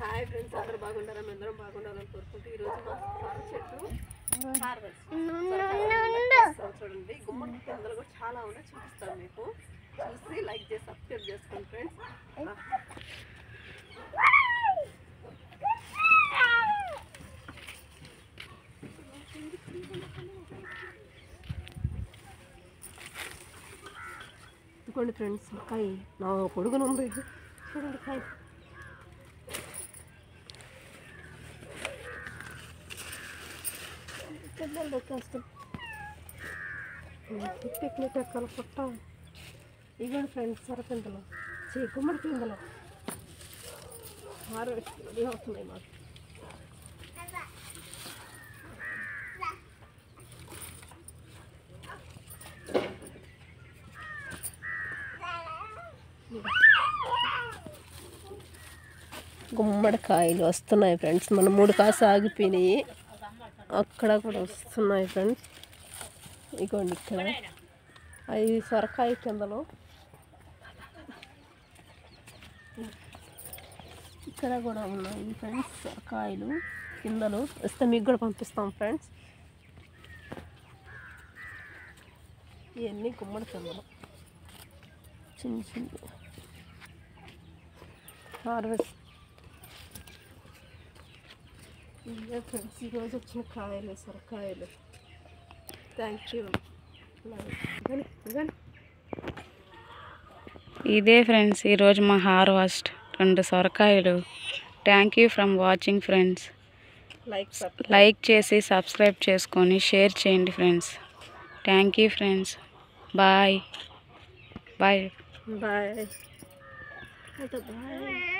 Hi friends, అందరూ బాగుండారా? అందరం బాగుండాలని కోరుకుంటూ ఈరోజు మా సొర చెట్టు చూడండి. గుమ్మడి కిందలు కూడా చాలా ఉన్నాయి, చూపిస్తాను మీకు. చూసి లైక్ చేసి సబ్స్క్రైబ్ చేసుకోండి ఫ్రెండ్స్. ఇదిగోండి ఫ్రెండ్స్, కాయ నా పొడుగును ఉంది చూడండి. కాయ పిక్నిక్ ఎక్కాలి పుట్ట. ఇవ్వండి ఫ్రెండ్స్, సొరపిందలు గుమ్మడి పిందలు హార్వెస్ట్ రెడీ అవుతున్నాయి మాకు. గుమ్మడికాయలు వస్తున్నాయి ఫ్రెండ్స్. మన 3 కాసు ఆగిపోయినాయి, అక్కడ కూడా వస్తున్నాయి ఫ్రెండ్స్. ఇగోండి ఇక్కడ 5 సొరకాయ కిందలు, ఇక్కడ కూడా ఉన్నాయి ఫ్రెండ్స్ సొరకాయలు కిందలు. వస్తే మీకు కూడా పంపిస్తాం ఫ్రెండ్స్. ఇవన్నీ గుమ్మడి కిందలు చిన్న చిన్న హార్వెస్ట్. ఇదే ఫ్రెండ్స్ ఈరోజు వచ్చిన కాయలు, సొరకాయలు. Thank you. ఇదే ఫ్రెండ్స్ ఈరోజు మా హార్వెస్ట్ 2 సొరకాయలు. Thank you from watching friends. Like చేసి సబ్స్క్రైబ్ చేసుకొని షేర్ చేయండి friends. Thank you friends. Bye bye bye bye.